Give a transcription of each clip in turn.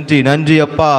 நன்றி நன்றி அப்பா.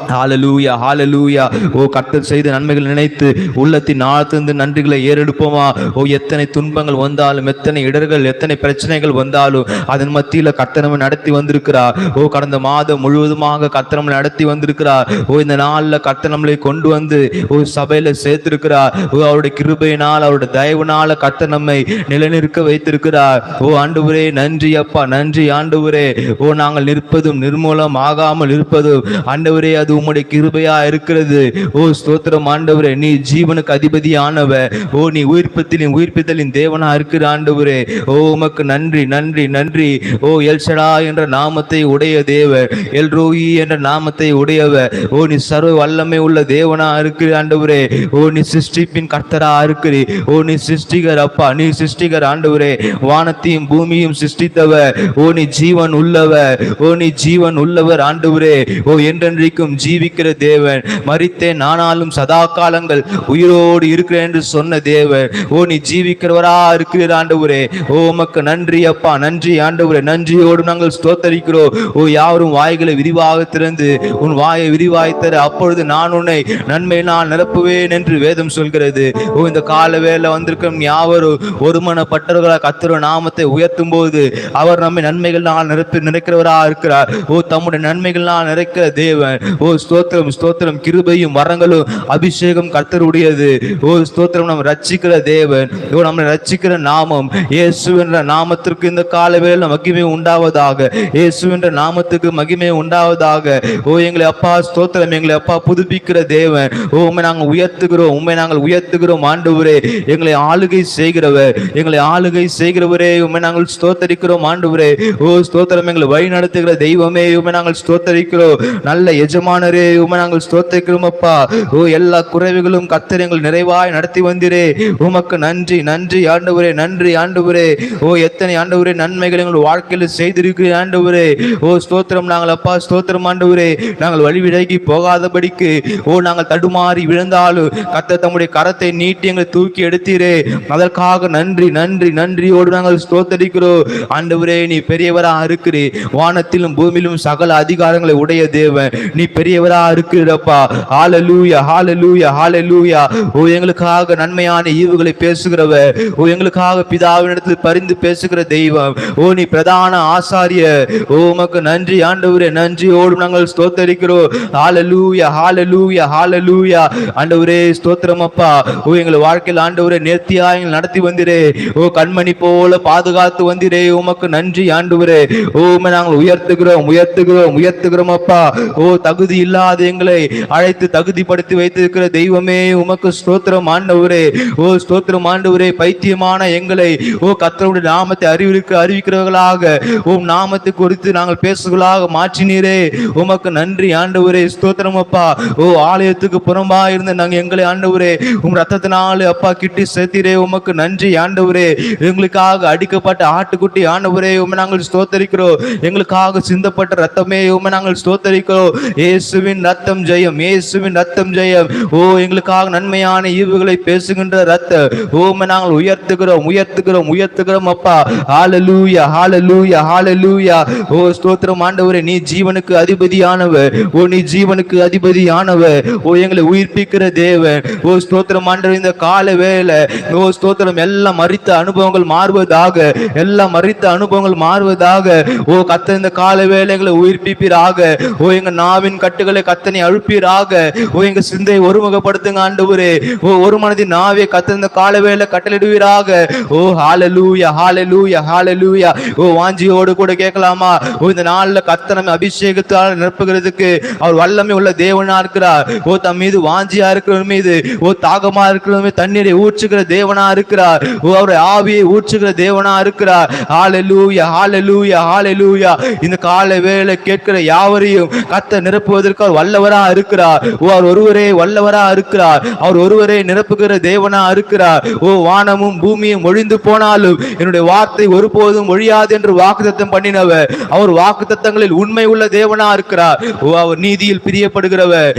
ஹல்லேலூயா ஹல்லேலூயா. ஓ கர்த்தர் செய்த நன்மைகள் நினைத்து உள்ளத்தின் ஆழத்திலிருந்து நன்றிகளை ஏறெடுப்போமா. ஓ எத்தனை துன்பங்கள் வந்தாலும், எத்தனை இடர்கள், எத்தனை பிரச்சனைகள் வந்தாலும் அதன் மத்தியில் கர்த்தர் நம்மை நடத்தி வந்திருக்கிறார். ஓ கடந்த மாதம் முழுவதுமாக கர்த்தர் நம்மை நடத்தி வந்திருக்கிறார். ஓ இந்த நாளில் கர்த்தர் நம்மளை கொண்டு வந்து ஓ சபையில சேர்த்திருக்கிறார். ஓ அவருடைய கிருபையினால், அவருடைய தயவுனால கர்த்தர் நம்மை நிலைநிற்க வைத்திருக்கிறார். ஓ ஆண்டவரே நன்றி அப்பா, நன்றி ஆண்டவரே. ஓ நாங்கள் நிற்பதும் நிர்மூலம் ஆகாமல் இருப்பதும் ஆண்டவரே அது உம்முடைய கிருபையா இருக்கிறது. ஓ ஸ்தோத்திரம் ஆண்டவரே. நீ ஜீவனுக்கு அதிபதியானவர். ஓ நீ உயிர்ப்பித்தலின் தேவனா இருக்கிற ஆண்டவரே. ஓ உமக்கு நன்றி நன்றி நன்றி. ஓ எல்ஷடா என்ற நாமத்தை உடைய தேவர், எல்ரோயி என்ற நாமத்தை உடையவர். ஓ நீ சர்வ வல்லமை உள்ள தேவனா இருக்கிற ஆண்டவரே. ஓ நீ சிருஷ்டிப்பின் கர்த்தரா இருக்கிறீ. ஓ நீ சிருஷ்டிகர் அப்பா, நீ சிருஷ்டிகர் ஆண்டவரே. வானத்தையும் பூமியும் சிருஷ்டித்தவர். ஓ நீ ஜீவன் உள்ளவர். ஓ நீ ஜீவன் உள்ளவர் ஆண்டவரே. ஓ என்றென்றைக்கும் ஜீவிக்கிற தேவன். மரித்தேன் ஆனாலும் சதா காலங்கள் உயிரோடு இருக்கிறேன் என்று சொன்ன தேவன். ஓ நீ ஜீவிக்கிறவரா இருக்கிற ஆண்டவரே. ஓ உமக்கு நன்றி அப்பா, நன்றி ஆண்டவரே. நன்றியோடு நாங்கள் ஸ்தோத்தரிக்கிறோம். ஓ யாவரும் வாய்களை விரிவாக திறந்து உன் வாயை விரிவாய் தர, அப்பொழுது நான் உன்னை நன்மையினால் நிரப்புவேன் என்று வேதம் சொல்கிறது. ஓ இந்த கால வேளை வந்திருக்கும் யாவரும் ஒருமனப்பட்டவர்களாக கர்த்தருடைய நாமத்தை உயர்த்தும் போது அவர் நம்மை நன்மைகளால் நிறைக்கிறவரா இருக்கிறார். ஓ தம்முடைய நன்மைகளால் நிறைக்கிற தேவன். ஓ ஸ்தோத்திரம் ஸ்தோத்திரம். கிருபையும் வரங்களும் அபிஷேகம் கர்த்தருடையது. ஓ ஸ்தோத்திரம். நம்ம ரட்சிக்கிற தேவன். ஓ நம்மை ரட்சிக்கிற நாமம் இயேசு என்ற நாமத்திற்கு இந்த கால வேளையில் மகிமை உண்டாவதாக. இயேசு என்ற நாமத்துக்கு மகிமை உண்டாவதாக. ஓ எங்களை அப்பா ஸ்தோத்திரம். எங்களை அப்பா புதுப்பிக்கிற தேவன். ஓ உம்மை நாங்கள் உயர்த்துகிறோம், உம்மை நாங்கள் உயர்த்துகிறோம் ஆண்டவரே. எங்களை ஆளுகை செய்கிறவர், எங்களை ஆளுகை செய்கிறவரே உம்மை நாங்கள் ஸ்தோத்தரிக்கிறோம் ஆண்டவரே. ஓ ஸ்தோத்திரம். எங்களை வழி நடத்துகிற தெய்வமே உம்மை நாங்கள் ஸ்தோத்தரிக்கிறோம். நல்ல எஜமானரே உம்மை நாங்கள் ஸ்தோத்திரிக்கிறோம் அப்பா. ஓ எல்லா குறைவுகளும் கர்த்தர் எங்கள் நிறைவாய் நடத்தி வந்தீரே. உமக்கு நன்றி நன்றி ஆண்டவரே, நன்றி ஆண்டவரே. ஓ எத்தனை ஆண்டவரே நன்மைகள் எங்கள் வாழ்க்கையில் செய்திருக்கிறீர் ஆண்டவரே. ஓ ஸ்தோத்திரம். நாங்கள் அப்பா ஸ்தோத்திரம் ஆண்டவரே. நாங்கள் வழி விலகி போகாதபடிக்கு ஓ நாங்கள் தடுமாறி விழுந்தாலும் கர்த்தர் தம்முடைய கரத்தை நீட்டி எங்களை தூக்கி எடுத்தீரே. அதற்காக நன்றி நன்றி நன்றியோடு நாங்கள் ஸ்தோத்தரிக்கிறோம் ஆண்டவரே. நீ பெரியவரா இருக்கிறீர். வானத்திலும் பூமியிலும் சகல அதிகாரங்களை உடைய தேவன். நீ பெரியவரா இருக்கிறப்பா. ஹல்லேலூயா ஹல்லேலூயா ஹல்லேலூயா. ஓ எங்களுக்காக நன்மையான ஈவுகளை பேசுகிறவர். ஓ எங்களுக்காக பிதாவினிடத்தில் பரிந்து பேசுகிற தெய்வம். ஓ நீ பிரதான ஆசாரியர். ஓ உமக்கு நன்றி ஆண்டவரே. நன்றியோடு நாங்கள் ஸ்தோத்தரிக்கிறோம். ஹல்லேலூயா ஹல்லேலூயா ஹல்லேலூயா. ஆண்டவரே ஸ்தோத்திரம் அப்பா. ஓ எங்கள் வாழ்க்கையில் ஆண்டவரே நேர்த்தியாய் நடத்தி வந்தீரே. ஓ கண்மணி போல பாதுகாத்து வந்தீரே. உமக்கு நன்றி ஆண்டவரே. ஓ உம்மை நாங்கள் உயர்த்துகிறோம் உயர்த்துகிறோம் உயர்த்துகிறோம் அப்பா. ஓ தகுதி இல்லாத எங்களை அழைத்து தகுதிப்படுத்தி வைத்திருக்கிற தெய்வமே உமக்கு ஸ்தோத்திரம் ஆண்டவரே. ஓ ஸ்தோத்திரம் ஆண்டவரே. பைத்தியமான எங்களை ஓ கர்த்தருடைய நாமத்தை அறிவிக்கிறவர்களாக உம் நாமத்தை குறித்து நாங்கள் பேசுகளாக மாற்றினீரே. உமக்கு நன்றி ஆண்டவரே. ஸ்தோத்திரம் அப்பா. ஓ ஆலயத்துக்கு புறம்பா இருந்த நாங்கள் எங்களை ஆண்டவரே உம் ரத்தத்தினாலே அப்பா கிட்டி சேர்த்தீரே. உமக்கு நன்றி ஆண்டவரே. எங்களுக்காக அடிக்கப்பட்ட ஆட்டுக்குட்டி ஆண்டவரே உம்மை நாங்கள் ஸ்தோத்தரிக்கிறோம். எங்களுக்காக சிந்தப்பட்ட ரத்தமே உம்மை நாங்கள் ஸ்தோத்தரிக்கிறோம். இயேசுவின் ரத்தம் ஜெயம், இயேசுவின் ரத்தம் ஜெயம். ஓ எங்களுக்காக நன்மையான ஈவுகளை பேசுகின்ற ரத்தம். ஓ உம்மை நாங்கள் உயர்த்துகிறோம் உயர்த்துகிறோம் உயர்த்துகிறோம் அப்பா. ஹல்லேலூயா ஹல்லேலூயா ஹல்லேலூயா. ஓ ஸ்தோத்திரம் ஆண்டவரே. நீ ஜீவனுக்கு அதிபதியானவர். ஓ நீ ஜீவனுக்கு அதிபதியானவர். ஓ எங்களை உயிர்ப்பிக்கிற தேவன். ஓ ஸ்தோத்திரம் ஆண்டவரே. இந்த கால வேளை ஓ ஸ்தோத்திரம் எல்லாம் மரித்த அனுபவங்கள் மாறுவதாக, எல்லாம் மரித்த அனுபவங்கள் மாறுவதாக. ஓ கர்த்தர் இந்த கால வேளைகளை உயிர்ப்பிப்பீராக. ஓ எங்க நாவின் கட்டுகளை கர்த்தனை அழுப்பீராக. ஓ எங்க சிந்தையை ஒருமுகப்படுத்துங்க ஆண்டவரே. ஓ ஒரு மனதின் நாவை கர்த்தர் இந்த கால வேளை கட்டளையிடுவீராக. ஓ ஹல்லேலூயா ஹல்லேலூயா ஹல்லேலூயா. ஓ வாஞ்சியோடு கூட கேட்கலாமா. ஓ இந்த நாள்ல கர்த்தர் நம்மை அபிஷேகத்தால் நிரப்புகிறதுக்கு அவர் வல்லமை உள்ள தேவனா இருக்கிறார். ஓ தம் மீது வாஞ்சியா இருக்கிறவன் மீது, ஓ தாகமா இருக்கிறவன் மீது தண்ணீரை ஊற்றுகிற தேவனா இருக்கிறார். ஓ அவருடைய ஆவியை ஊற்றுகிற தேவனா இருக்கிறார். ஹல்லேலூயா ஹல்லேலூயா ஹல்லேலூயா. இந்த கால வேளை கேட்கிற யாவரையும் கர்த்தர் நிரப்புவதாக நிரப்புவதற்கு அவர் வல்லவரா இருக்கிறார். அவர் ஒருவரே வல்லவரா இருக்கிறார். அவர் ஒருவரே நிரப்புகிற தேவனா இருக்கிறார். வானமும் பூமியும் ஒழிந்து போனாலும் என்னுடைய வார்த்தை ஒருபோதும் ஒழியாது என்று வாக்குத்தத்தம் பண்ணினவர். அவர் வாக்குத்தத்தங்களில் உண்மை உள்ள தேவனா இருக்கிறார். அவர் நீதியில் பிரியப்படுகிறவர்.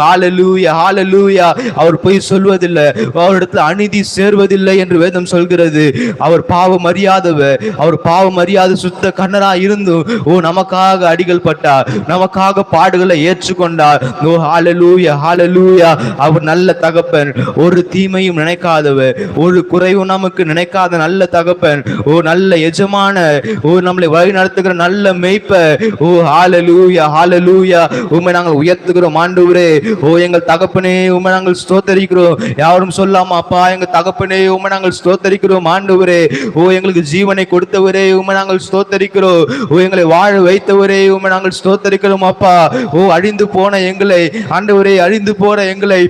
ஹalleluya ஹalleluya. அவர் பொய் சொல்வதில்லை, அவரிடத்தில் அநீதி சேர்வதில்லை என்று வேதம் சொல்கிறது. அவர் பாவம் அறியாதவர். அவர் பாவம் அறியாத சுத்த கண்ணரா இருந்தும் நமக்காக அடிகள் பட்டார், நமக்காக பாடுகளை ஏற்றுக்கொண்டார். ஹalleluya ஹalleluya. அவர் நல்ல தகப்பன், ஒரு தீமையும் நினைக்காதவர், ஒரு குறைவும் நமக்கு நினைக்காத நல்ல தகப்பன், நல்ல எஜமான, நம்மளை வழி நடத்துகிற நல்ல மேய்ப்பர். ஹalleluya ஹalleluya. உம்மை நாங்கள் உயர்த்துகிறோம் ஆண்டவரே. எங்கள் தகப்பனே உம்மை நாங்கள் ஸ்தோத்தரிக்கிறோம். யாரும் சொல்லாம அப்பா எங்கள் தகப்பனே உம்மை நாங்கள் ஸ்தோத்தரிக்கிறோம் ஆண்டவரே. எங்களுக்கு ஜீவனை கொடுத்தவரே உம்மை நாங்கள் ஸ்தோத்தரிக்கிறோம். எங்களை வாழ வைத்தவரே உம்மை நாங்கள் ஸ்தோத்தரிக்கிறோம் அப்பா. அழிந்து போன எங்களை ஆண்டவரே, அழிந்து போன எங்களை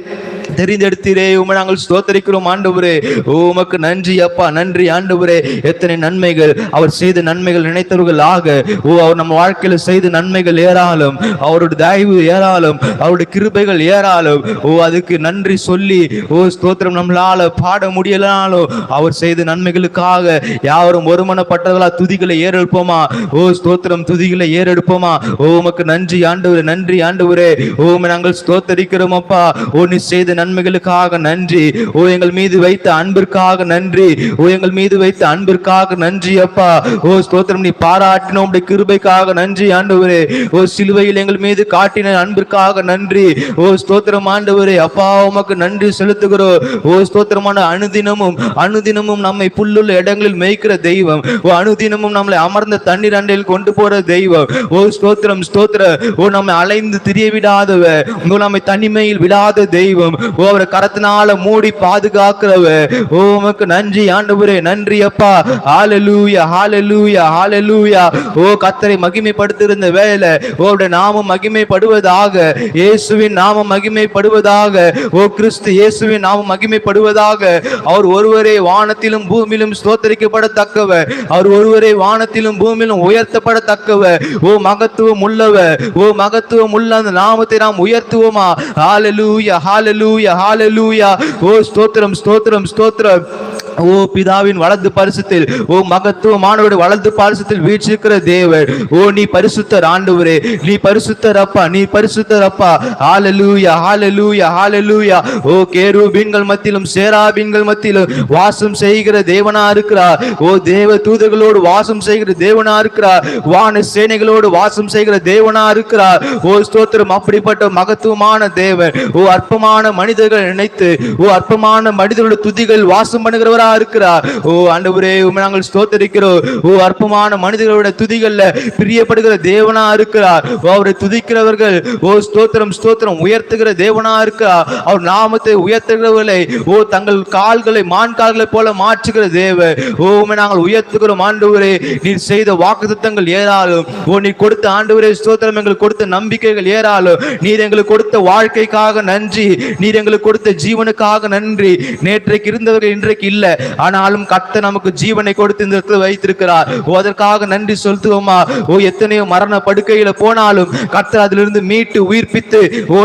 தெரிந்தெடுத்தீரே உம்மை நாங்கள் ஸ்தோத்தரிக்கிறோம் ஆண்டவரே. உமக்கு நன்றி அப்பா, நன்றி ஆண்டவரே. எத்தனை நன்மைகள் அவர் செய்த நன்மைகள் நினைத்தவர்கள் ஆக அவர் நம்ம வாழ்க்கையில செய்த நன்மைகள் ஏராளம், அவருடைய தயவு ஏராளம், அவருடைய கிருபைகள் ஏராளம். அதுக்கு நன்றி சொல்லி ஸ்தோத்திரம் நம்மளால பாட முடியலாலும் அவர் செய்த நன்மைகளுக்காக யாரும் ஒருமனப்பட்டவர்களா துதிகளை ஏறெடுப்போமா? ஸ்தோத்திரம், துதிகளை ஏறெடுப்போமா? உமக்கு நன்றி ஆண்டவரே, நன்றி ஆண்டவரே. உம்மை நாங்கள் ஸ்தோத்தரிக்கிறோம் அப்பா. நீ செய்த நன்மைகளுக்காக நன்றி. எங்கள் மீது வைத்த அன்பிற்காக நன்றி. எங்கள் மீது வைத்த அன்பிற்காக நன்றி அப்பா. ஸ்தோத்திரம், நீ பாராட்டின உம்முடைய கிருபைக்காக நன்றி ஆண்டவரே. சிலுவையில் எங்கள் மீது காட்டின அன்பிற்காக நன்றி. ஸ்தோத்திரம் ஆண்டவரே. அப்பா உமக்கு நன்றி செலுத்துகிறோம். ஸ்தோத்திரமான அனுதினமும் நம்மை புல்லுள்ள இடங்களில் மேய்க்கிற தெய்வம், அனுதினமும் நம்மளை அமர்ந்த தண்ணீர் அண்டையில் கொண்டு போற தெய்வம். ஸ்தோத்திரம் ஸ்தோத்திரம். நம்மை அலைந்து திரிய விடாதவர், நம்மை தனிமையில் விடாத தெய்வம், அவரை கரத்தினால மூடி பாதுகாக்கிறவர். உமக்கு நன்றி ஆண்டவரே, நன்றி அப்பா. ஹalleluya ஹalleluya ஹalleluya. கர்த்தரை மகிமைப்படுத்துகிற வேளை அவருடைய நாமம் மகிமைப்படுவதாக, இயேசுவின் நாமம் மகிமைப்படுவதாக, கிறிஸ்து இயேசுவின் நாமம் மகிமைப்படுவதாக. அவர் ஒருவரே வானத்திலும் பூமியிலும் ஸ்தோத்தரிக்கப்படத்தக்கவர். அவர் ஒருவரே வானத்திலும் பூமியிலும் உயர்த்தப்படத்தக்கவர். மகத்துவம் உள்ளவர். மகத்துவம் உள்ள அந்த நாமத்தை நாம் உயர்த்துவோமா? ஹalleluya ஹalleluya ஹalleluya. ஸ்தோத்திரம் ஸ்தோத்திரம் ஸ்தோத்திரம். பிதாவின் வலது பரிசுத்தில், மகத்துவமானவருடைய வலது பரிசுத்தில் வீற்றிருக்கிற தேவன். நீ பரிசுத்தர் ஆண்டவரே, நீ பரிசுத்தர் அப்பா, நீ பரிசுத்தர் அப்பா. ஹalleluya ஹalleluya ஹalleluya. கேருபீன்கள் மத்தியிலும் சேராபீன்கள் மத்தியிலும் வாசம் செய்கிற தேவனா இருக்கிறார். தேவ தூதர்களோடு வாசம் செய்கிற தேவனா இருக்கிறார். வான சேனைகளோடு வாசம் செய்கிற தேவனா இருக்கிறார். ஸ்தோத்திரம். அப்படிப்பட்ட மகத்துவமான தேவன் அற்பமான மனிதர்கள் நினைத்து அற்பமான மனிதர்களுடைய துதிகள் வாசம் பண்ணுகிறவரா இருக்கிறார். ஆண்டவரே உம்மை நாங்கள் ஸ்தோத்தரிக்கிறோம். அற்பமான மனிதர்களுடைய துதிகள்ல பிரியப்படுகிற தேவனா இருக்கிறார். அவரை துதிக்கிறவர்கள் ஸ்தோத்திரம் ஸ்தோத்திரம் உயர்த்துகிற தேவனா இருக்கிறார். அவர் நாமத்தை உயர்த்துகிறவர்களை தங்கள் கால்களை மான் கால்களை போல மாற்றுகிற தேவன். உம்மை நாங்கள் உயர்த்துகிறோம் ஆண்டவரே. நீர் செய்த வாக்குத்தத்தங்கள் ஏராளம். நீர் கொடுத்த ஆண்டவரே ஸ்தோத்திரம், எங்களுக்கு கொடுத்த நம்பிக்கைகள் ஏராளம். நீர் எங்களுக்கு கொடுத்த வாழ்க்கைக்காக நன்றி. நீர் எங்களுக்கு கொடுத்த ஜீவனுக்காக நன்றி. நேற்றைக்கு இருந்தவர்கள் இன்றைக்கு இல்ல, ஆனாலும் கர்த்தர் நமக்கு ஜீவனை கொடுத்து இந்த இடத்துல வைத்திருக்கிறார். அதற்காக நன்றி செலுத்துவோமா? எத்தனையோ மரண படுக்கையில போனாலும் கர்த்தர் அதிலிருந்து மீட்டு உயிர்ப்பித்து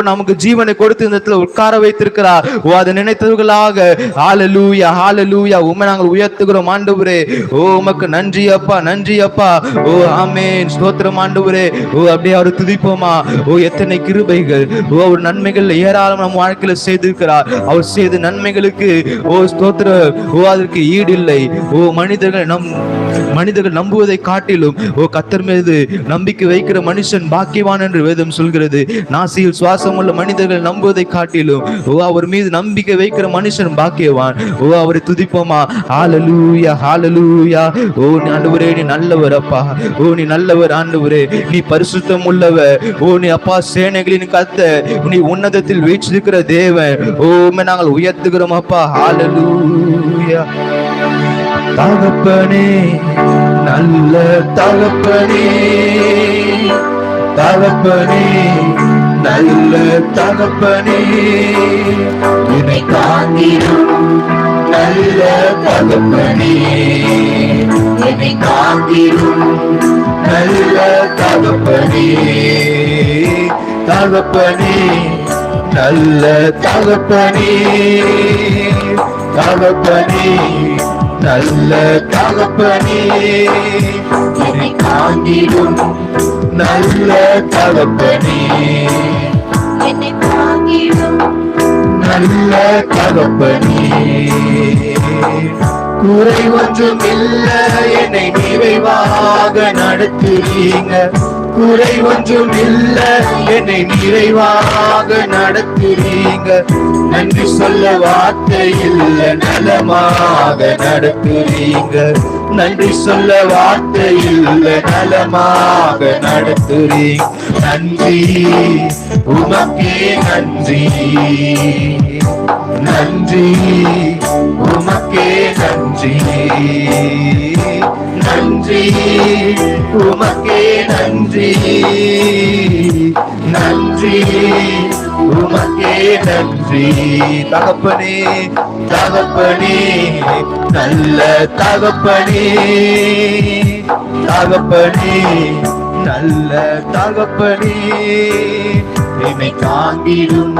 நமக்கு ஜீவனை கொடுத்து இந்த இடத்துல உட்கார வைத்திருக்கிறார். அதை நினைத்தவர்களாக ஹalleluya ஹalleluya. உம்மை நாங்கள் உயர்த்துகிறோம் ஆண்டவரே. உமக்கு நன்றி அப்பா, நன்றி அப்பா. ஆமென். ஸ்தோத்திரம் ஆண்டவரே. அப்படியே அவர் துதிப்போமா? எத்தனை கிருபைகள், அவர் நன்மைகள் ஏராளம் நம் வாழ்க்கையில செய்திருக்கிறார். அவர் செய்த நன்மைகளுக்கு ஸ்தோத்திரம். அதற்கு ஈடு இல்லை. மனிதர்கள் நம்புவதை காட்டிலும் கர்த்தர் மீது நம்பிக்கை வைக்கிற மனுஷன் பாக்கியவான் என்று வேதம் சொல்கிறது. நாசியில் சுவாசம் உள்ள மனிதர்கள் நம்புவதை காட்டிலும் அவர் மீது நம்பிக்கை வைக்கிற மனுஷன் பாக்கியவான். அவரை துதிப்போமா? ஹalleluya ஹalleluya. ஆண்டவரே நீ நல்லவர் அப்பா. நீ நல்லவர் ஆண்டவரே. நீ பரிசுத்தம் உள்ளவர். நீ அப்பா சேனைகளின் கர்த்தர். நீ உன்னதத்தில் வீற்றிருக்கிற தேவன். உம்மை நாங்கள் உயர்த்துகிறோம் அப்பா. ஹalleluya. தகப்பனே, நல்ல தகப்பனே, தகப்பனே, நல்ல தகப்பனே, என்னை காத்திடும் நல்ல தகப்பனே, என்னை காத்திடும் நல்ல தகப்பனே, தகப்பனே, நல்ல தகப்பனே, தகப்பனே, நல்ல தகப்பனே, என்னை தாங்கிடும் நல்ல தகப்பனே, என்னை தாங்கிடும் நல்ல தகப்பனே, குறை ஒன்றும் இல்ல, என்னை நிறைவாக நடத்துறீங்க, குறை ஒன்றும் இல்ல, என்னை நிறைவாக நடத்துறீங்க, நன்றி சொல்ல வார்த்தை இல்ல, நலமாக நடத்துறீங்க, நன்றி சொல்ல வார்த்தை இல்ல, நலமாக நடத்துறீங்க, நன்றி உமக்கே நன்றி, நன்றி உமக்கே நன்றி, நன்றி உமக்கே நன்றி, நன்றி உமக்கே நன்றி, தகப்பனே, தகப்பனே, நல்ல தகப்பனே, தகப்பனே, நல்ல தகப்பனே, என்னை தாங்கிடும்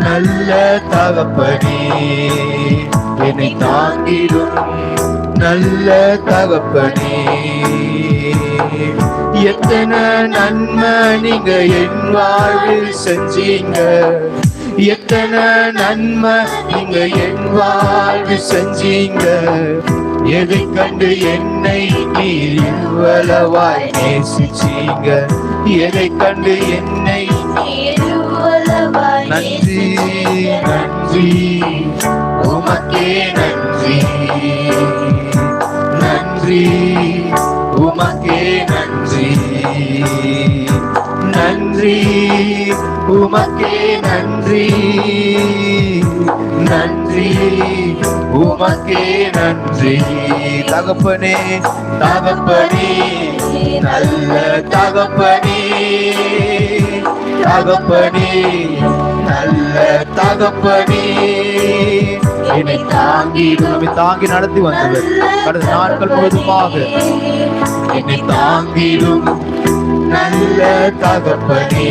நல்ல தகப்பனே, என்னை தாங்கிடும் நல்ல தகப்பனே, எத்தனை நன்மை நீங்க என் வாழ்வில் செஞ்சீங்க, எத்தனை நன்மை நீங்க என் வாழ்வில் செஞ்சீங்க, எதை கண்டு என்னை நீர் இவ்வளவாய் நேசிச்சீங்க, எதை கண்டு என்னை நன்றி, நன்றி உமக்கே நன்றி, நன்றி உமக்கே நன்றி, நன்றி உமக்கே நன்றி, நன்றி உமக்கே நன்றி, தகப்பனே, தகப்பனே, நல்ல தகப்பனே, தகப்பனே, நல்ல தகப்பனே, என்னை தாங்கி நடத்தி வந்தவர் கடந்த நாட்கள் முழுவதுமாக, என்னை தாங்கிடும் நல்ல தகப்பனே,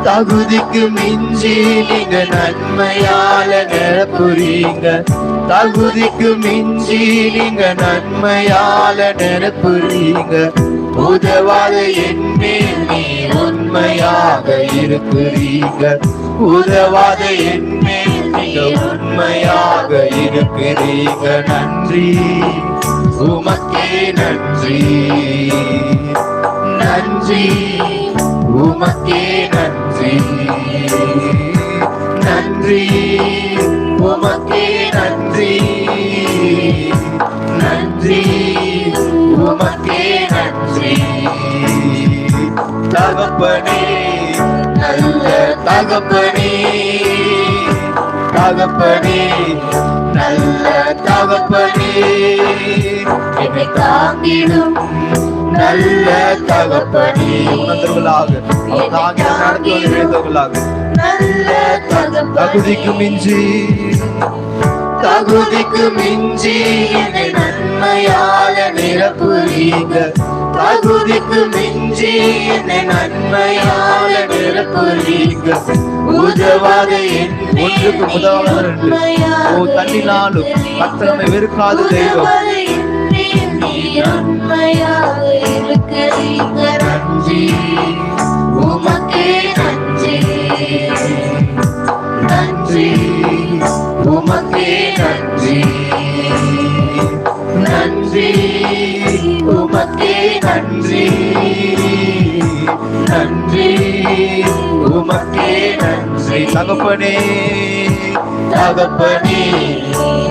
தகுதிக்கு மிஞ்சி நீங்க நன்மையால நிரப்புறீங்க, தகுதிக்கு மிஞ்சி நீங்க நன்மையால நிரப்புறீங்க, உதவாத என்மேல் நீ உண்மையாக இருக்கிறீங்க, உதவாத என்மேல் நீங்க உண்மையாக இருக்கிறீங்க, நன்றி உமக்கே நன்றி, நன்றி உமக்கே நன்றி, நன்றி உமக்கே நன்றி, நன்றி உமக்கே நன்றி, தகப்பனே, நல்ல தகப்பனே, தகப்பனே, நல்ல தகப்பனே, என்னை தாங்கிடும் நல்ல தகப்பனே, உணர்ந்தவர்களாக அவர் தாங்கி நடத்தி எழுந்தவர்களாக, நல்ல தகுதிக்கு மிஞ்சி, தகுதிக்கு மிஞ்சி என்னை நன்மையால நிரப்புறீங்க, தகுதிக்கு மிஞ்சி என்னை நன்மையால நிரப்புறீங்க, உதவாத என் ஒன்றுக்கு உதவாத ஓ தண்ணினாலும் கர்த்தரை வெறுக்காத தெய்வம், நன்றி உமக்கே நன்றி, நன்றி உமக்கே நன்றி, நன்றி உமக்கே நன்றி, நன்றி உமக்கே நன்றி, தகப்பனே, தகப்பனே,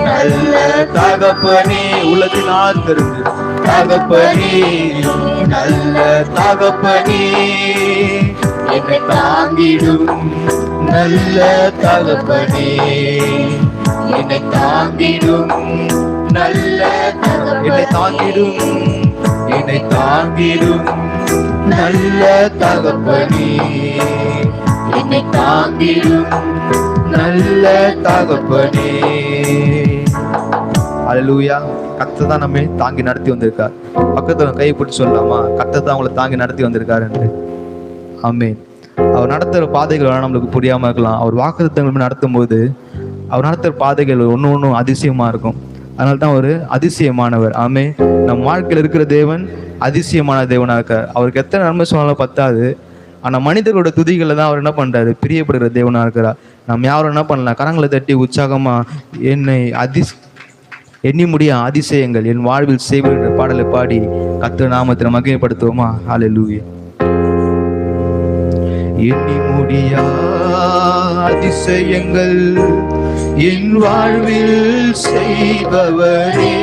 நல்ல தகப்பனே, உள்ளத்தின் ஆழ்ந்திருந்து தகப்பனே, நல்ல தகப்பனே, என்னை தாங்கிடும் நல்ல தகப்பனே, என்னை தாங்கிடும் நல்ல, என்னை தாங்கிடும், என்னை தாங்கிடும் நல்ல தகப்பனே, என்னை தாங்கிடும் நல்ல தகப்பனே. அல்லேலூயா. கர்த்தர் தான் நம்மை தாங்கி நடத்தி வந்திருக்கார். பக்கத்துல கையை போட்டு சொல்லலாமா? கர்த்தர் தான் உங்களை தாங்கி நடத்தி வந்திருக்காரு என்று. ஆமென். அவர் நடத்துகிற பாதைகள் வேணா நம்மளுக்கு புரியாம இருக்கலாம். அவர் வாக்குத்தத்தங்கள் நடத்தும் போது அவர் நடத்துகிற பாதைகள் ஒன்றும் அதிசயமா இருக்கும். அதனால தான் ஒரு அதிசயமானவர். ஆமென். நம் வாழ்க்கையில் இருக்கிற தேவன் அதிசயமான தேவனா இருக்கார். அவருக்கு எத்தனை நன்மை சொன்னாலும் பத்தாது. ஆனால் மனிதர்களோட துதிகளை தான் அவர் என்ன பண்றாரு, பிரியப்படுகிற தேவனா இருக்கிறார். நம்ம யாரும் என்ன பண்ணலாம், கரங்களை தட்டி உற்சாகமா என்னை எண்ணி முடிய அதிசயங்கள் என் வாழ்வில் செய்வது என்ற பாடலை பாடி கர்த்தர் நாமத்தை மகிமைப்படுத்துவோமா? ஹல்லேலூயா. எண்ணி முடியா அதிசயங்கள் என் வாழ்வில் செய்பவரே,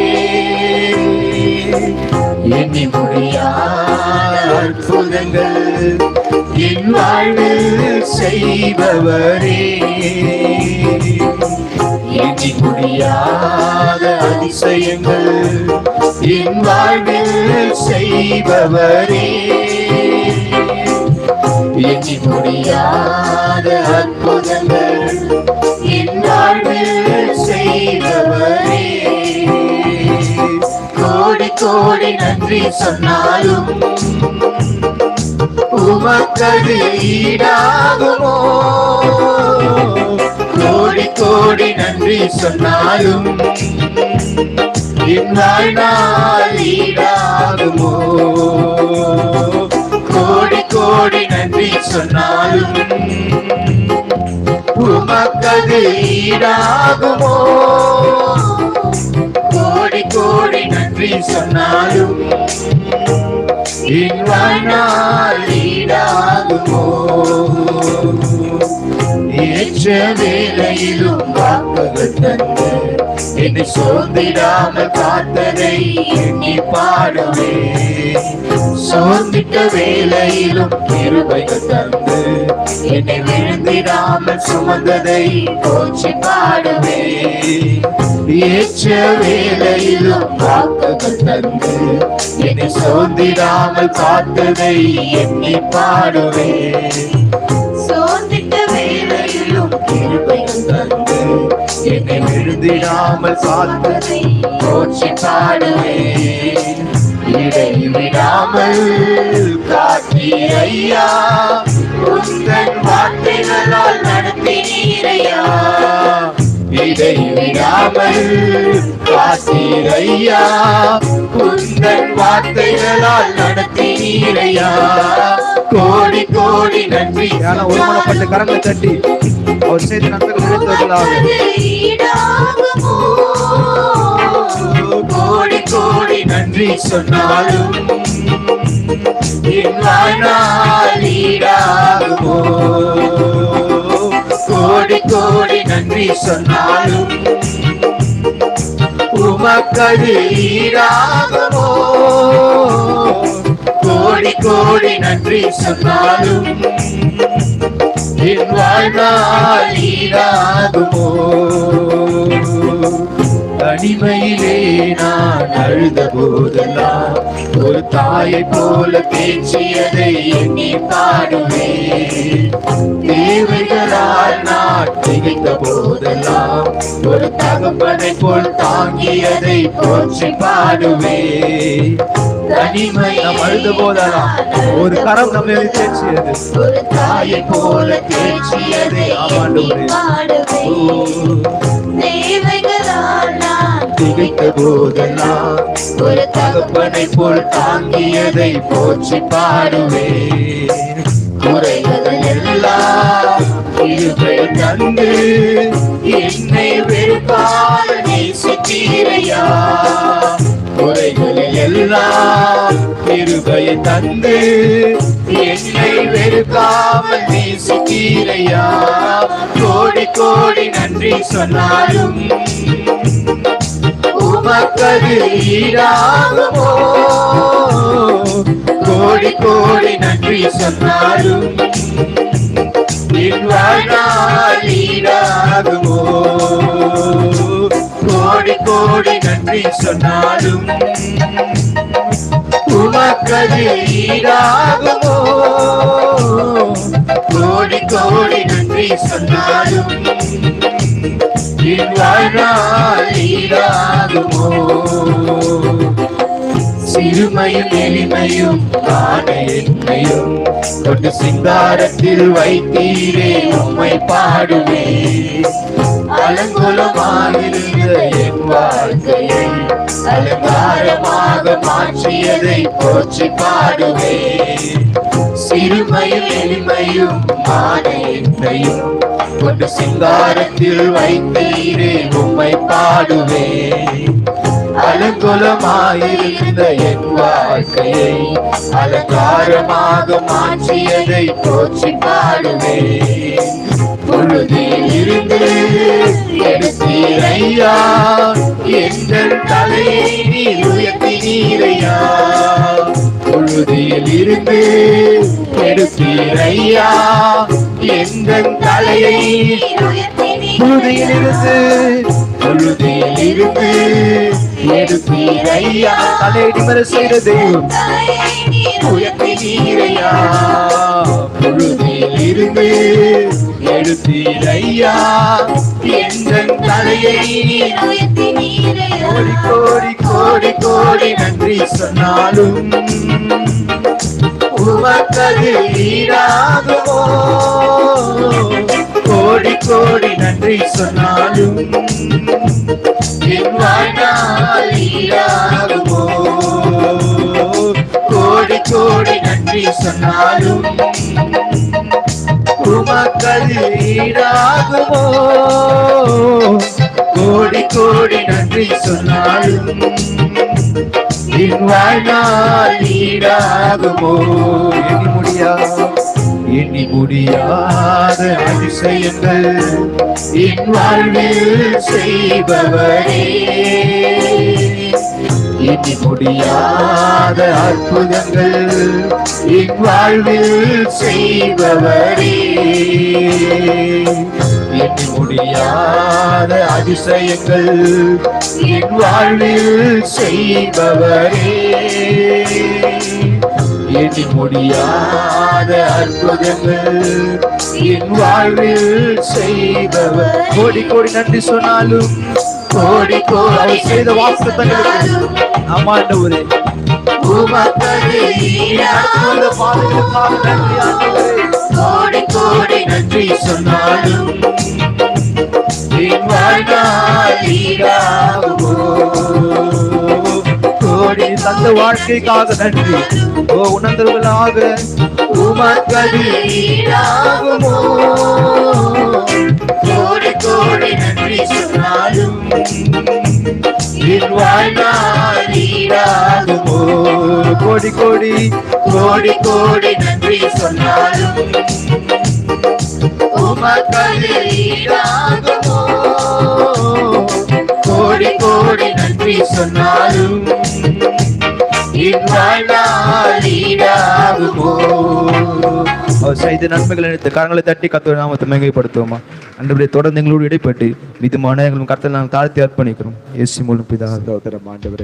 எண்ணி முடியா அற்புதங்கள் என் வாழ்வில் செய்பவரே, எண்ணி முடியாத அதிசயங்கள் என் வாழ்வில் செய்பவரே, எண்ணி முடியாத அற்புதங்கள் என் வாழ்வில் செய்பவரே. கோடி கோடி நன்றி சொன்னாலும் உமக்கது ஈடாகுமோ, கோடி கோடி நன்றி சொன்னாலும் என் வாழ்நாள் ஈடாகுமோ, கோடி கோடி நன்றி சொன்னாலும் உமக்கது ஈடாகுமோ, கோடி கோடி நன்றி சொன்னாலும் என் வாழ்நாள் ஈடாகுமோ. ஏற்ற வேளையிலும் வாக்குகள் தந்து என்னை சோர்ந்திடாமல் காத்ததை எண்ணி பாடுவேன். சோர்ந்திட்ட வேளையிலும் கிருபைகள் தந்து என்னை விழுந்திடாமல் சுமந்ததை போற்றி பாடுவேன். ஏற்ற வேளையிலும் வாக்குகள் தந்து என்னை சோர்ந்திடாமல் காத்ததை எண்ணி பாடுவேன். சோர்ந்திட்ட வேளையிலும் கிருபைகள் தந்து என்னை விழுந்திடாமல் காத்ததை போற்றி பாடுவேன். இடைவிடாமல் காத்தீர் ஐயா, உந்தன் வார்த்தைகளால் நடத்தினீர் ஐயா. இடைவிடாமல் காத்தீர் ஐயா, உந்தன் வார்த்தைகளால் நடத்தினீர் ஐயா. கோடி கோடி நன்றி. ஒருமனப்பட்ட கரங்களை தட்டி அவர் செய்த நன்மைகள் கோடி கோடி நன்றி சொன்னாலும் என் வாழ்நாள் ஈடாகுமோ, கோடி கோடி நன்றி சொன்னாலும் உமக்கது ஈடாகுமோ, கோடி கோடி நன்றி சொன்னாலும் என் வாழ்நாள் ஈடாகுமோ. தனிமையிலே நான் அழுத போதெல்லாம் ஒரு தாயை போல பேச்சியதை எண்ணி பாடுவேன். தேவைகளால் நான் திகைத்த போதெல்லாம் ஒரு தகப்பனை போல் தாங்கியதை போற்றி பாடுவேன். தனிமை நாம் அழுத போதெல்லாம் ஒரு கரம் நம்மை தேற்றியது, ஒரு தாயை போல தேற்றியதை திகைத்த போதெல்லாம் ஒரு தகப்பனை போல் தாங்கியதை போற்றி பாடுவேன். குறைகள் எல்லாம் கிருபை தந்து என்னை வெறுப்பால் நேசித்தீரையா. குறைகளில் எல்லாம் கிருபையை தந்து என்னை வெறுக்காமல் நேசித்தீரையா. கோடி கோடி நன்றி சொன்னாலும் உமக்கது ஈடாகுமோ, கோடி கோடி நன்றி சொன்னாலும் என் வாழ்நாள் ஈடாகுமோ, கோடி கோடி நன்றி சொன்னாலும் உமக்கது ஈடாகுமோ, கோடி கோடி நன்றி சொன்னாலும் என் வாழ்நாள் ஈடாகுமோ. சிறுமையும் எளிமையும் ஆன என்னையும் கொண்டு சிங்காரத்தில் வைத்தீரே உம்மை பாடுவே. அலங்கோலமாயிருந்த என் வாழ்க்கையை அலங்காரமாக மாற்றியதை போற்றி பாடுவே. சிறுமையும் எளிமையும் ஆன என்னையும் கொண்டு சிங்காரத்தில் வைத்தீரே உம்மை பாடுவே. அலங்கோலமாயிருந்த என் வாழ்க்கையை அலங்காரமாக மாற்றியதை போற்றி பாடுவே. பொழுதில் இருந்து எடுத்தீரையா எங்கள் தலையை நீர் உயர்த்தினீரையா. பொழுதில் இருந்து எடுத்தீரையா எங்கள் தலையை பொழுதில் இருந்து எடுத்தீரையா தலையை நிமிர செய்த தெய்வம் உயர்த்தினீரையா. பொழுதில் இருந்து எடுத்தீரையா எங்கள் தலையை கோடி கோடி கோடி கோடி நன்றி சொன்னாலும் உமக்கது ஈடாகுமோ. கோடி கோடி நன்றி சொன்னாலும் என் வாழ்நாள் ஈடாகுமோ. கோடி கோடி நன்றி சொன்னாலும் உமக்கது ஈடாகுமோ. கோடி கோடி நன்றி சொன்னாலும் என் வாழ்நாள் ஈடாகுமோ. எண்ணி முடியாத அதிசயங்கள் என் வாழ்வில் செய்பவரே. எண்ணி முடியாத அற்புதங்கள் என் வாழ்வில் செய்பவரே. எண்ணி முடியாத அதிசயங்கள் என் வாழ்வில் செய்பவரே. எண்ணி முடியாத அற்புதங்கள் என் வாழ்வில் செய்பவர். கோடி கோடி நன்றி சொன்னாலும் கோடி கோடி செய்த வாக்குத்தத்தங்களுக்கு ஆமாண்டவரே கோடி கோடி நன்றி சொன்னாலும் என் வாழ்நாள் ஈடாகுமோ. கோடி தந்த வாழ்க்கைக்காக நன்றி. ஓ உணர்ந்தவர்களாக உமக்கது ஈடாகுமோ. கோடி கோடி நன்றி சொன்னாலும் என் வாழ்நாள் ஈடாகுமோ. கோடி கோடி கோடி கோடி நன்றி சொன்னாலும் உமக்கது ஈடாகுமோ. கோடி கோடி நன்றி சொன்னாலும் என் வாழ்நாள் ஈடாகுமோ. அவர் செய்த நன்மைகள் நினைத்து கரங்களை தட்டி கர்த்தருடைய நாமத்தை மகிமைப்படுத்துவோமா. அன்றைய தொடர்ந்து எங்களோடு இடைப்பட்டு விதமான எங்களும் கர்த்தரை நாங்கள் தாழ்த்தி அர்ப்பணிக்கிறோம். இயேசு மூலம் பிதாவே. ஸ்தோத்திரம் ஆண்டவரே.